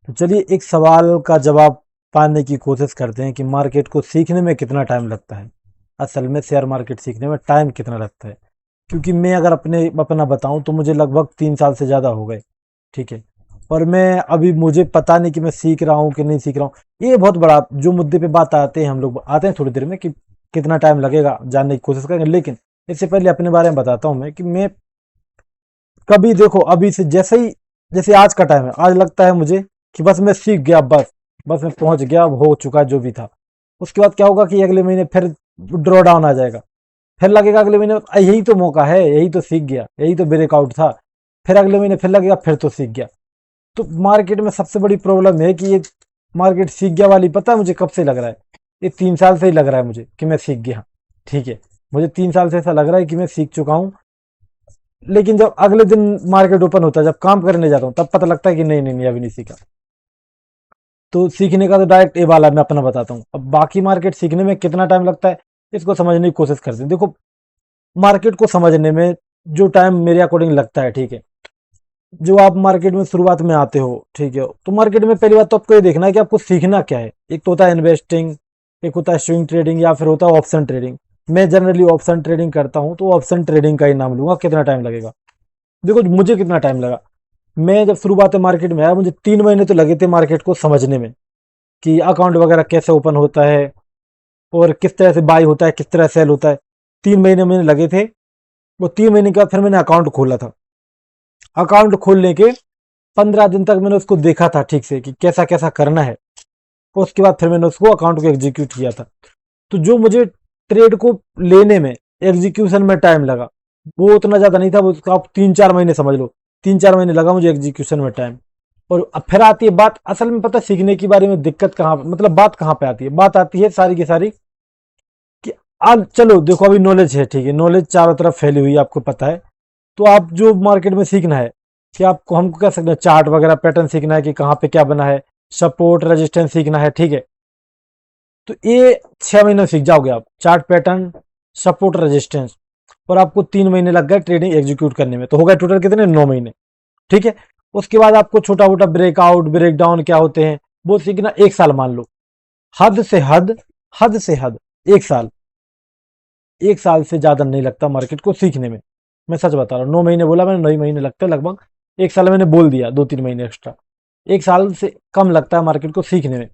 तो चलिए एक सवाल का जवाब पाने की कोशिश करते हैं कि मार्केट को सीखने में कितना टाइम लगता है। असल में शेयर मार्केट सीखने में टाइम कितना लगता है? क्योंकि मैं अगर अपना बताऊं तो मुझे लगभग 3 साल से ज़्यादा हो गए। ठीक है। और मैं अभी मुझे पता नहीं कि मैं सीख रहा हूँ कि नहीं सीख रहा हूँ। ये बहुत बड़ा जो मुद्दे पे बात आते हैं, हम लोग आते हैं थोड़ी देर में कि कितना टाइम लगेगा जानने की कोशिश करेंगे। लेकिन इससे पहले अपने बारे में बताता हूँ मैं कि मैं कभी देखो अभी से जैसे आज का टाइम है, आज लगता है मुझे कि बस मैं सीख गया, बस मैं पहुंच गया, अब हो चुका जो भी था। उसके बाद क्या होगा कि अगले महीने फिर ड्रॉ डाउन आ जाएगा। फिर लगेगा अगले महीने यही तो मौका है, यही तो सीख गया, यही तो ब्रेकआउट था। फिर अगले महीने फिर लगेगा फिर तो सीख गया। तो मार्केट में सबसे बड़ी प्रॉब्लम है कि ये मार्केट सीख गया वाली, पता है मुझे कब से लग रहा है? ये 3 साल से ही लग रहा है मुझे कि मैं सीख गया। ठीक है। मुझे 3 साल से ऐसा लग रहा है कि मैं सीख चुका हूँ। लेकिन जब अगले दिन मार्केट ओपन होता है, जब काम करने जाता हूँ, तब पता लगता है कि नहीं नहीं नहीं अभी नहीं सीखा। तो सीखने का तो डायरेक्ट ए वाला मैं अपना बताता हूँ। अब बाकी मार्केट सीखने में कितना टाइम लगता है, इसको समझने की कोशिश करते हैं। देखो, मार्केट को समझने में जो टाइम मेरे अकॉर्डिंग लगता है, ठीक है, जो आप मार्केट में शुरुआत में आते हो, ठीक है, तो मार्केट में पहली बात तो आपको ये देखना है कि आपको सीखना क्या है। एक तो होता है इन्वेस्टिंग, एक होता है स्विंग ट्रेडिंग, या फिर होता है ऑप्शन ट्रेडिंग। मैं जनरली ऑप्शन ट्रेडिंग करता हूँ, तो ऑप्शन ट्रेडिंग का ही नाम लूंगा। कितना टाइम लगेगा? देखो मुझे कितना टाइम लगा, मैं जब शुरुआत में मार्केट में आया, मुझे 3 महीने तो लगे थे मार्केट को समझने में कि अकाउंट वगैरह कैसे ओपन होता है और किस तरह से बाई होता है, किस तरह सेल होता है। 3 महीने मैंने लगे थे। वो 3 महीने के बाद फिर मैंने अकाउंट खोला था। अकाउंट खोलने के 15 दिन तक मैंने उसको देखा था ठीक से कि कैसा कैसा करना है। उसके बाद फिर मैंने उसको अकाउंट को एग्जीक्यूट किया था। तो जो मुझे ट्रेड को लेने में, एग्जीक्यूशन में टाइम लगा, वो उतना ज्यादा नहीं था। वो उसका आप 3-4 महीने समझ लो। 3-4 महीने लगा मुझे एग्जीक्यूशन में टाइम। और अब फिर आती है बात, असल में पता है सीखने के बारे में दिक्कत कहाँ, मतलब बात कहाँ पे आती है? बात आती है सारी की सारी कि आज चलो देखो अभी नॉलेज है, ठीक है, नॉलेज चारों तरफ फैली हुई है, आपको पता है। तो आप जो मार्केट में सीखना है कि आपको, हमको कह सकते हैं चार्ट वगैरह पैटर्न सीखना है कि कहाँ पे क्या बना है, सपोर्ट रेजिस्टेंस सीखना है, ठीक है। तो ये 6 महीने में सीख जाओगे आप, चार्ट पैटर्न, सपोर्ट रेजिस्टेंस। और आपको 3 महीने लग गए ट्रेडिंग एग्जीक्यूट करने में, तो हो गए टोटल कितने? 9 महीने। ठीक है। उसके बाद आपको छोटा मोटा ब्रेकआउट ब्रेकडाउन क्या होते हैं वो सीखना 1 साल मान लो। हद से हद, हद से हद 1 साल। 1 साल से ज्यादा नहीं लगता मार्केट को सीखने में। मैं सच बता रहा हूँ, 9 महीने बोला मैंने, 9 महीने लगते हैं लगभग। 1 साल मैंने बोल दिया, 2-3 महीने एक्स्ट्रा। 1 साल से कम लगता है मार्केट को सीखने में।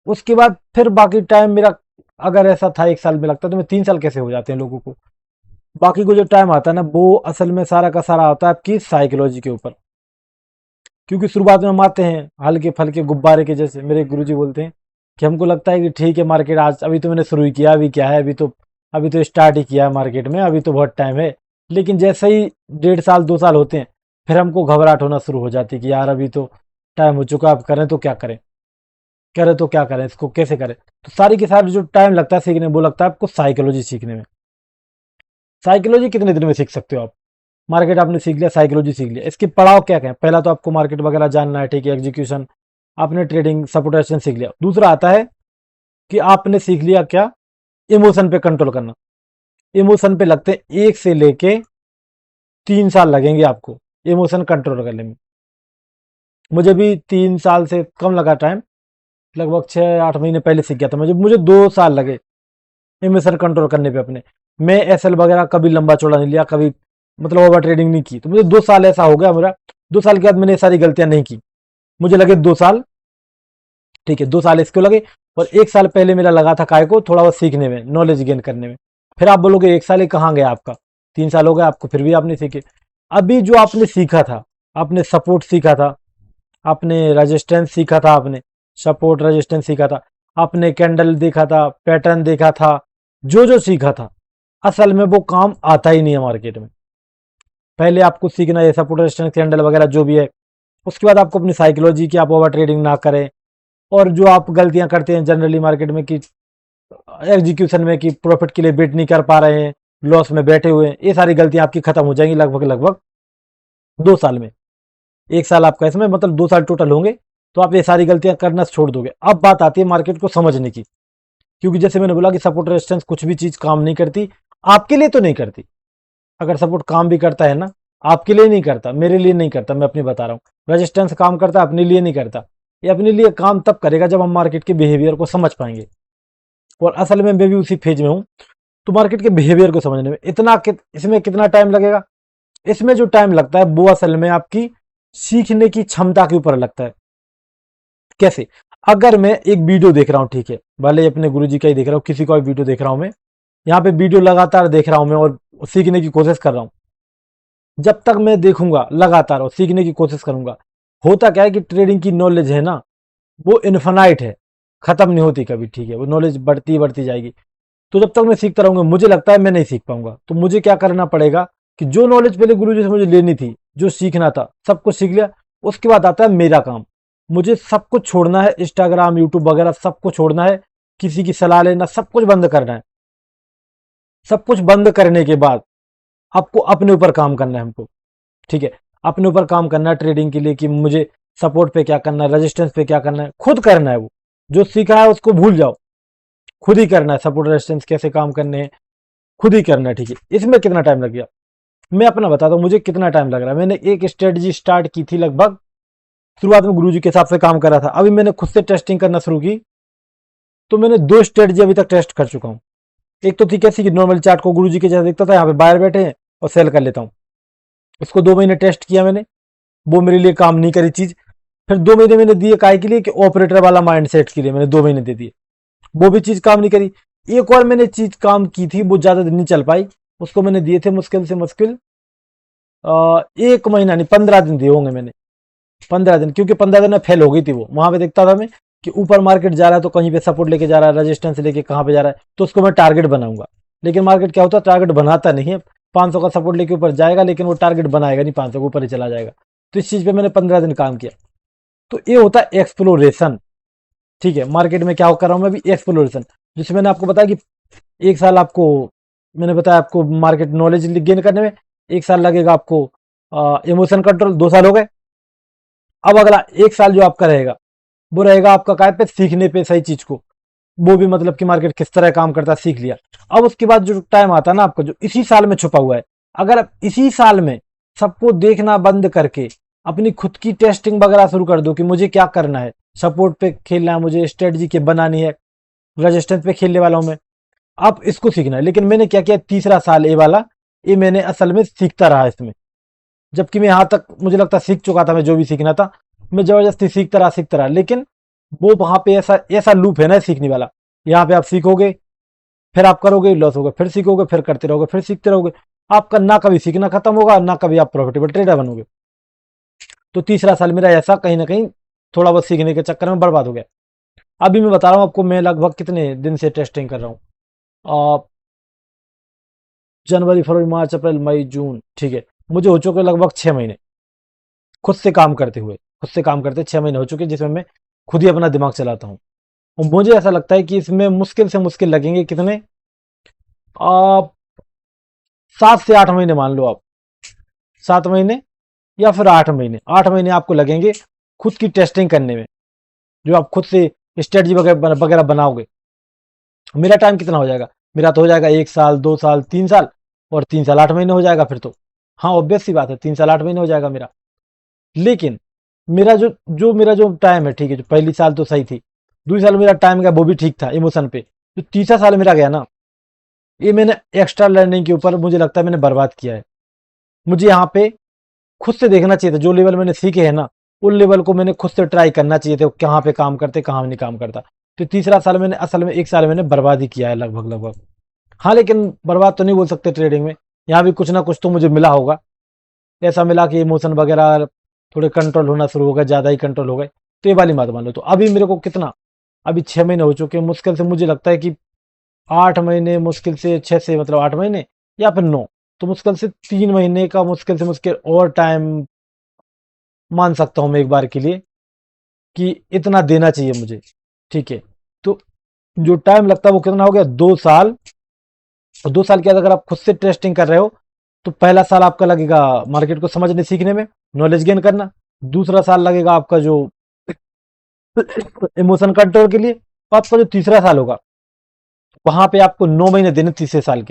उसके बाद फिर बाकी टाइम मेरा, अगर ऐसा था 1 साल में लगता तो मैं 3 साल कैसे हो जाते हैं लोगों को। बाकी को जो टाइम आता है ना, वो असल में सारा का सारा आता है आपकी साइकोलॉजी के ऊपर। क्योंकि शुरुआत में हम आते हैं हल्के फल्के गुब्बारे के जैसे, मेरे गुरुजी बोलते हैं कि हमको लगता है कि ठीक है मार्केट आज, अभी तो मैंने शुरू ही किया, अभी क्या है, अभी तो स्टार्ट ही किया है मार्केट में, अभी तो बहुत टाइम है। लेकिन जैसे ही 1.5 साल 2 साल होते हैं, फिर हमको घबराहट होना शुरू हो जाती है कि यार अभी तो टाइम हो चुका, अब करें तो क्या करें, करें तो क्या करें, इसको कैसे करें। तो सारी के सारी जो टाइम लगता है सीखने में, वो लगता है आपको साइकोलॉजी सीखने में। साइकोलॉजी कितने दिन में सीख सकते हो आप? मार्केट आपने सीख लिया, साइकोलॉजी सीख लिया, इसके पड़ाव क्या क्या है? पहला तो आपको मार्केट वगैरह जानना है, ठीक है, एग्जीक्यूशन, आपने ट्रेडिंग सपोर्ट रेजिस्टेंस सीख लिया। दूसरा आता है कि आपने सीख लिया क्या? इमोशन पे कंट्रोल करना। इमोशन पे लगते हैं 1 से लेके 3 साल लगेंगे आपको इमोशन कंट्रोल करने में। मुझे भी 3 साल से कम लगा टाइम, लगभग 6-8 महीने पहले सीख गया था। मुझे 2 साल लगे इमोशन कंट्रोल करने पे अपने। मैं एसएल वगैरह कभी लंबा चौड़ा नहीं लिया, कभी मतलब ओवर ट्रेडिंग नहीं की। तो मुझे 2 साल ऐसा हो गया मेरा। 2 साल के बाद मैंने ये सारी गलतियां नहीं की। मुझे लगे 2 साल, ठीक है, 2 साल इसको लगे। और 1 साल पहले मेरा लगा था काय को, थोड़ा बहुत सीखने में, नॉलेज गेन करने में। फिर आप बोलोगे 1 साल ही कहाँ गया आपका, 3 साल हो गया आपको, फिर भी आपने सीखे। अभी जो आपने सीखा था, आपने सपोर्ट सीखा था, आपने रेजिस्टेंस सीखा था, आपने सपोर्ट रेजिस्टेंस सीखा था, आपने कैंडल देखा था, पैटर्न देखा था, जो जो सीखा था, असल में वो काम आता ही नहीं है मार्केट में। पहले आपको सीखना है सपोर्ट रेजिस्टेंस कैंडल वगैरह जो भी है। उसके बाद आपको अपनी साइकोलॉजी की, आप ओवर ट्रेडिंग ना करें। और जो आप गलतियां करते हैं जनरली मार्केट में कि एग्जीक्यूशन में, कि प्रॉफिट के लिए बिट नहीं कर पा रहे हैं, लॉस में बैठे हुए हैं, ये सारी गलतियां आपकी खत्म हो जाएंगी लगभग लगभग 2 साल में। 1 साल आपका इसमें मतलब 2 साल टोटल होंगे। तो आप ये सारी गलतियां करना छोड़ दोगे। अब बात आती है मार्केट को समझने की। क्योंकि जैसे मैंने बोला कि सपोर्ट रेजिस्टेंस कुछ भी चीज काम नहीं करती, आपके लिए तो नहीं करती। अगर सपोर्ट काम भी करता है ना, आपके लिए नहीं करता, मेरे लिए नहीं करता, मैं अपनी बता रहा हूँ। रेजिस्टेंस काम करता है, अपने लिए नहीं करता। ये अपने लिए काम तब करेगा जब हम मार्केट के बिहेवियर को समझ पाएंगे। और असल में मैं भी उसी फेज में हूँ। तो मार्केट के बिहेवियर को समझने में इसमें कितना टाइम लगेगा? इसमें जो टाइम लगता है वो असल में आपकी सीखने की क्षमता के ऊपर लगता है। कैसे? अगर मैं एक वीडियो देख रहा हूं, ठीक है, भले अपने गुरुजी का ही देख रहा हूं, किसी का भी वीडियो देख रहा हूं मैं, यहाँ पे वीडियो लगातार देख रहा हूं मैं और सीखने की कोशिश कर रहा हूं। जब तक मैं देखूंगा लगातार और सीखने की कोशिश करूंगा, होता क्या है कि ट्रेडिंग की नॉलेज है ना, वो इन्फिनाइट है, खत्म नहीं होती कभी, ठीक है, वो नॉलेज बढ़ती बढ़ती जाएगी। तो जब तक मैं सीखता रहूंगा, मुझे लगता है मैं नहीं सीख पाऊंगा। तो मुझे क्या करना पड़ेगा कि जो नॉलेज पहले गुरुजी से मुझे लेनी थी, जो सीखना था, सब कुछ सीख लिया। उसके बाद आता है मेरा काम। मुझे सब कुछ छोड़ना है, इंस्टाग्राम, यूट्यूब वगैरह सब कुछ छोड़ना है, किसी की सलाह लेना, सब कुछ बंद करना है। सब कुछ बंद करने के बाद आपको अपने ऊपर काम करना है हमको, ठीक है, अपने ऊपर काम करना है ट्रेडिंग के लिए कि मुझे सपोर्ट पे क्या करना है, रेजिस्टेंस पे क्या करना है, खुद करना है। वो जो सीखा है उसको भूल जाओ, खुद ही करना है। सपोर्ट रेजिस्टेंस कैसे काम करने हैं, खुद ही करना है, ठीक है। इसमें कितना टाइम लग गया मैं अपना बताता हूँ, मुझे कितना टाइम लग रहा है। मैंने एक स्ट्रेटजी स्टार्ट की थी, लगभग शुरुआत में गुरुजी के हिसाब से काम कर रहा था। अभी मैंने खुद से टेस्टिंग करना शुरू की, तो मैंने 2 स्ट्रेटजी अभी तक टेस्ट कर चुका हूँ। एक तो थी कैसी कि नॉर्मल चार्ट को गुरुजी के जैसा दिखता था, यहाँ पे बायर बैठे हैं और सेल कर लेता हूँ। इसको 2 महीने टेस्ट किया मैंने, वो मेरे लिए काम नहीं करी चीज। फिर 2 महीने मैंने दिए काय के लिए कि ऑपरेटर वाला माइंड सेट के लिए मैंने 2 महीने दे दिए, वो भी चीज काम नहीं करी। एक और मैंने चीज काम की थी, वो ज्यादा दिन नहीं चल पाई। उसको मैंने दिए थे मुश्किल से मुश्किल 1 महीना नहीं, 15 दिन दिए होंगे मैंने, 15 दिन, क्योंकि 15 दिन में फेल हो गई थी वो। वहां पे देखता था मैं कि ऊपर मार्केट जा रहा है तो कहीं पे सपोर्ट लेके जा रहा है, रेजिस्टेंस लेके कहाँ पे जा रहा है, तो उसको मैं टारगेट बनाऊंगा। लेकिन मार्केट क्या होता है, टारगेट बनाता नहीं है। 500 का सपोर्ट लेके ऊपर जाएगा, लेकिन वो टारगेट बनाएगा नहीं, 500 के ऊपर ही चला जाएगा। तो इस चीज पे मैंने 15 दिन काम किया। तो ये होता है एक्सप्लोरेशन, ठीक है। मार्केट में क्या कर रहा हूं मैं अभी, एक्सप्लोरेशन, जिसमें मैंने आपको बताया कि 1 साल आपको, मैंने बताया आपको मार्केट नॉलेज गेन करने में 1 साल लगेगा आपको। इमोशन कंट्रोल 2 साल हो गए। अब अगला 1 साल जो आपका रहेगा, वो रहेगा आपका काय पे, सीखने पे सही चीज को। वो भी मतलब कि मार्केट किस तरह काम करता है सीख लिया। अब उसके बाद जो टाइम आता है ना आपका, जो इसी साल में छुपा हुआ है, अगर आप इसी साल में सबको देखना बंद करके अपनी खुद की टेस्टिंग वगैरह शुरू कर दो कि मुझे क्या करना है, सपोर्ट पे खेलना है, मुझे स्ट्रेटजी के बनानी है, रेजिस्टेंस पे खेलने वाला हूं मैं, आप इसको सीखना है। लेकिन मैंने क्या किया, तीसरा साल ये वाला, ये मैंने असल में सीखता रहा इसमें। जबकि मैं यहां तक मुझे लगता सीख चुका था, मैं जो भी सीखना था मैं जबरदस्ती सीखता रहा। लेकिन वो वहां पे ऐसा ऐसा लूप है ना सीखने वाला, यहाँ पे आप सीखोगे, फिर आप करोगे, लॉस होगा, फिर सीखोगे, फिर करते रहोगे, फिर सीखते रहोगे। आपका ना कभी सीखना खत्म होगा, ना कभी आप प्रॉफिटेबल ट्रेडर बनोगे। तो तीसरा साल मेरा ऐसा कहीं ना कहीं थोड़ा बहुत सीखने के चक्कर में बर्बाद हो गया। अभी मैं बता रहा हूँ आपको, मैं लगभग कितने दिन से टेस्टिंग कर रहा हूँ, जनवरी, फरवरी, मार्च, अप्रैल, मई, जून, ठीक है, मुझे हो चुके लगभग 6 महीने खुद से काम करते हुए। खुद से काम करते 6 महीने हो चुके, जिसमें मैं खुद ही अपना दिमाग चलाता हूँ। और मुझे ऐसा लगता है कि इसमें मुश्किल से मुश्किल लगेंगे कितने, आप 7 से 8 महीने मान लो आप, 7 महीने या फिर 8 महीने, 8 महीने आपको लगेंगे खुद की टेस्टिंग करने में, जो आप खुद से स्ट्रेटजी वगैरह वगैरह बनाओगे। मेरा टाइम कितना हो जाएगा, मेरा तो हो जाएगा 1 साल, 2 साल, 3 साल, और 3 साल 8 महीने हो जाएगा फिर तो। हाँ, ऑब्वियस सी बात है, 3 साल 8 महीने हो जाएगा मेरा। लेकिन मेरा जो टाइम है, ठीक है, जो पहली साल तो सही थी, दूसरी साल मेरा टाइम गया वो भी ठीक था इमोशन पे। जो तीसरा साल मेरा गया ना, ये मैंने एक्स्ट्रा लर्निंग के ऊपर मुझे लगता है मैंने बर्बाद किया है। मुझे यहाँ पे खुद से देखना चाहिए था, जो लेवल मैंने सीखे है ना, उन लेवल को मैंने खुद से ट्राई करना चाहिए था, कहाँ पे काम करते कहाँ नहीं काम करता। तो तीसरा साल मैंने असल में 1 साल मैंने बर्बाद ही किया है लगभग लगभग। हाँ, लेकिन बर्बाद तो नहीं बोल सकते ट्रेडिंग में, यहाँ भी कुछ ना कुछ तो मुझे मिला होगा। ऐसा मिला कि इमोशन वगैरह थोड़े कंट्रोल होना शुरू हो गए, ज्यादा ही कंट्रोल हो गए। तो ये वाली बात मान लो। तो अभी मेरे को कितना, अभी 6 महीने हो चुके हैं, मुश्किल से मुझे लगता है कि 8 महीने, मुश्किल से 6 से मतलब 8 महीने या फिर 9, तो मुश्किल से 3 महीने का मुश्किल से मुश्किल और टाइम मान सकता हूं मैं एक बार के लिए, कि इतना देना चाहिए मुझे, ठीक है। तो जो टाइम लगता है वो कितना हो गया, 2 साल। और 2 साल के बाद अगर आप खुद से टेस्टिंग कर रहे हो, तो पहला साल आपका लगेगा मार्केट को समझने सीखने में, नॉलेज गेन करना। दूसरा साल लगेगा आपका जो इमोशन कंट्रोल के लिए। तो आपका जो तीसरा साल होगा, वहां पे आपको 9 महीने देने, तीसरे साल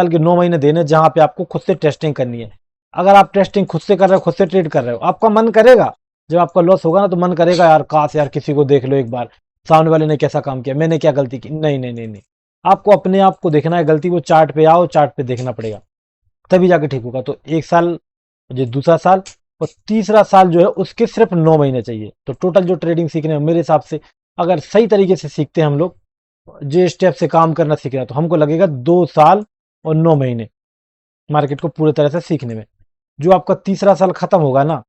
के 9 महीने देने, जहां पे आपको खुद से टेस्टिंग करनी है। अगर आप टेस्टिंग खुद से कर रहे हो, खुद से ट्रेड कर रहे हो, आपका मन करेगा जब आपका लॉस होगा ना तो मन करेगा यार काश यार किसी को देख लो एक बार, सामने वाले ने कैसा काम किया, मैंने क्या गलती की। नहीं नहीं नहीं नहीं, आपको अपने आप को देखना है गलती, वो चार्ट पे आओ, चार्ट पे देखना पड़ेगा, तभी जाके ठीक होगा। तो एक साल, ये दूसरा साल, और तीसरा साल जो है उसके सिर्फ 9 महीने चाहिए। तो टोटल जो ट्रेडिंग सीखने में मेरे हिसाब से अगर सही तरीके से सीखते हैं हम लोग, जे स्टेप से काम करना सीख रहे हैं, तो हमको लगेगा 2 साल और 9 महीने मार्केट को पूरी तरह से सीखने में। जो आपका तीसरा साल खत्म होगा ना,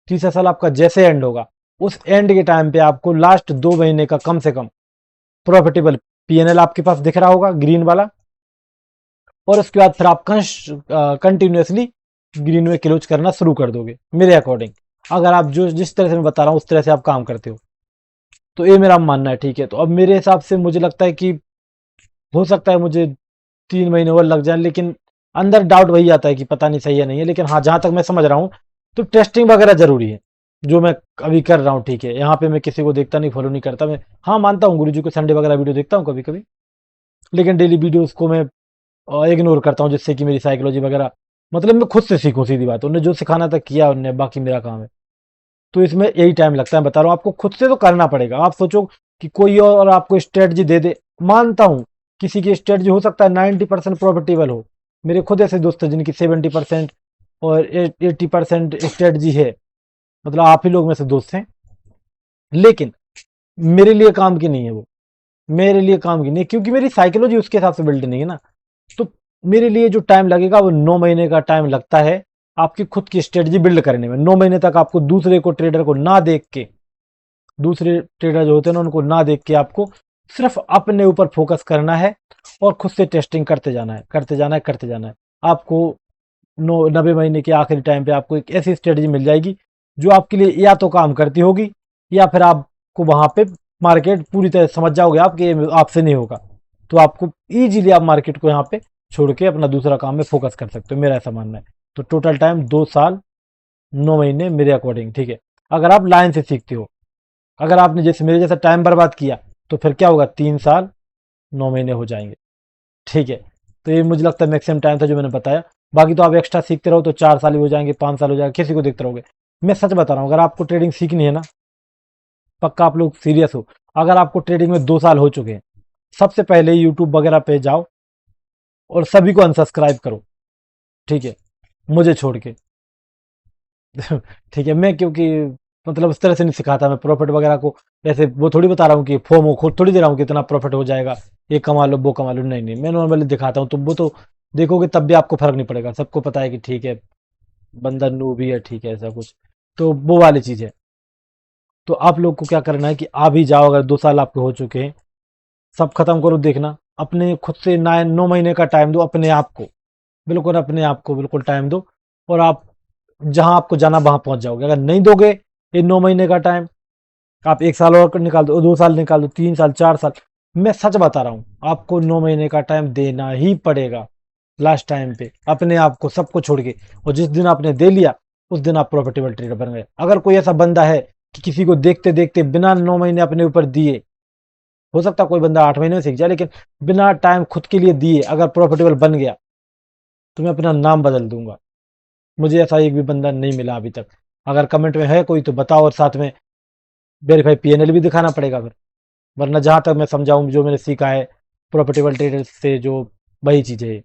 तीसरा साल आपका जैसे एंड होगा, उस एंड के टाइम पे आपको लास्ट 2 महीने का कम से कम प्रॉफिटेबल पीएनएल आपके पास दिख रहा होगा, ग्रीन वाला। और उसके बाद फिर आप कंटिन्यूसली ग्रीन में क्लोज करना शुरू कर दोगे मेरे अकॉर्डिंग, अगर आप जो जिस तरह से मैं बता रहा हूँ उस तरह से आप काम करते हो। तो ये मेरा मानना है, ठीक है। तो अब मेरे हिसाब से मुझे लगता है कि हो सकता है मुझे 3 महीने और लग जाए, लेकिन अंदर डाउट वही आता है कि पता नहीं सही है नहीं है। लेकिन हाँ, जहां तक मैं समझ रहा हूँ तो टेस्टिंग वगैरह जरूरी है, जो मैं अभी कर रहा हूँ, ठीक है। यहाँ पे मैं किसी को देखता नहीं, फॉलो नहीं करता मैं। हाँ, मानता हूँ गुरुजी को संडे वगैरह वीडियो देखता हूँ कभी कभी, लेकिन डेली वीडियोस को मैं इग्नोर करता हूँ, जिससे कि मेरी साइकोलॉजी वगैरह, मतलब मैं खुद से सीखूं, सीधी बात। उन्हें जो सिखाना था किया उन्होंने, बाकी मेरा काम है। तो इसमें यही टाइम लगता है, बता रहा हूँ आपको, खुद से तो करना पड़ेगा। आप सोचो कि कोई और आपको स्ट्रेटजी दे दे, मानता हूँ किसी की स्ट्रेटजी हो सकता है 90% प्रॉफिटेबल हो। मेरे खुद ऐसे दोस्त हैं जिनकी 70% और 80% स्ट्रेटजी है, मतलब आप ही लोग में से दोस्त हैं। लेकिन मेरे लिए काम की नहीं है वो, मेरे लिए काम की नहीं, क्योंकि मेरी साइकोलॉजी उसके हिसाब से बिल्ड नहीं है ना। तो मेरे लिए जो टाइम लगेगा वो 9 महीने का टाइम लगता है आपकी खुद की स्ट्रेटजी बिल्ड करने में। 9 महीने तक आपको दूसरे को, ट्रेडर को ना देख के, दूसरे ट्रेडर जो होते हैं ना उनको ना देख के, आपको सिर्फ अपने ऊपर फोकस करना है और खुद से टेस्टिंग करते जाना है, करते जाना है, करते जाना है। आपको 90 महीने के आखिरी टाइम पे आपको एक ऐसी स्ट्रेटजी मिल जाएगी जो आपके लिए या तो काम करती होगी, या फिर आपको वहां पे मार्केट पूरी तरह समझ जाओगे आप कि ये आपसे नहीं होगा। तो आपको इजीली आप मार्केट को यहाँ पे छोड़ के अपना दूसरा काम में फोकस कर सकते हो, मेरा ऐसा मानना है। तो टोटल टाइम 2 साल 9 महीने मेरे अकॉर्डिंग, ठीक है, अगर आप लाइन से सीखते हो। अगर आपने जैसे मेरे जैसा टाइम बर्बाद किया तो फिर क्या होगा, 3 साल 9 महीने हो जाएंगे, ठीक है। तो ये मुझे लगता है मैक्सिमम टाइम था जो मैंने बताया। बाकी तो आप एक्स्ट्रा सीखते रहो तो 4 साल ही हो जाएंगे, 5 साल हो जाएंगे, किसी को देखते रहोगे। मैं सच बता रहा हूँ, अगर आपको ट्रेडिंग सीखनी है ना, पक्का आप लोग सीरियस हो, अगर आपको ट्रेडिंग में 2 साल हो चुके हैं, सबसे पहले यूट्यूब वगैरह पे जाओ और सभी को अनसब्सक्राइब करो, ठीक है, मुझे छोड़ के। ठीक है, मैं क्योंकि मतलब उस तरह से नहीं सिखाता मैं प्रॉफिट वगैरह को। ऐसे वो थोड़ी बता रहा हूँ कि फोमो खुद थोड़ी दे रहा हूँ कि इतना प्रॉफिट हो जाएगा, ये कमा लो वो कमा लो, नहीं नहीं, मैं नॉर्मली दिखाता हूँ। तो वो तो देखोगे तब भी आपको फर्क नहीं पड़ेगा, सबको पता है कि ठीक है बंदा नू भी है, ठीक है, ऐसा कुछ। तो वो वाली चीज है। तो आप लोग को क्या करना है कि आ भी जाओ, अगर 2 साल आपके हो चुके हैं, सब खत्म करो देखना, अपने खुद से 9 महीने का टाइम दो अपने आप को, बिल्कुल अपने आप को बिल्कुल टाइम दो। और आप जहां आपको जाना वहां पहुंच जाओगे। अगर नहीं दोगे ये 9 महीने का टाइम, आप 1 साल और निकाल दो, 2 साल निकाल दो, 3 साल 4 साल, मैं सच बता रहा हूं आपको 9 महीने का टाइम देना ही पड़ेगा। लास्ट टाइम पे अपने आप को सबको छोड़ के, और जिस दिन आपने दे लिया उस दिन आप प्रॉफिटेबल ट्रेडर बन गए। अगर कोई ऐसा बंदा है कि किसी को देखते देखते बिना 9 महीने अपने ऊपर दिए, हो सकता है कोई बंदा 8 महीने में सीख जाए, लेकिन बिना टाइम खुद के लिए दिए अगर प्रॉफिटेबल बन गया, तो मैं अपना नाम बदल दूंगा। मुझे ऐसा एक भी बंदा नहीं मिला अभी तक। अगर कमेंट में है कोई तो बताओ, और साथ में वेरीफाई पीएनएल भी दिखाना पड़ेगा फिर, वरना जहां तक मैं समझाऊं जो मैंने सीखा है प्रॉफिटेबल ट्रेडर से, जो वही चीज है।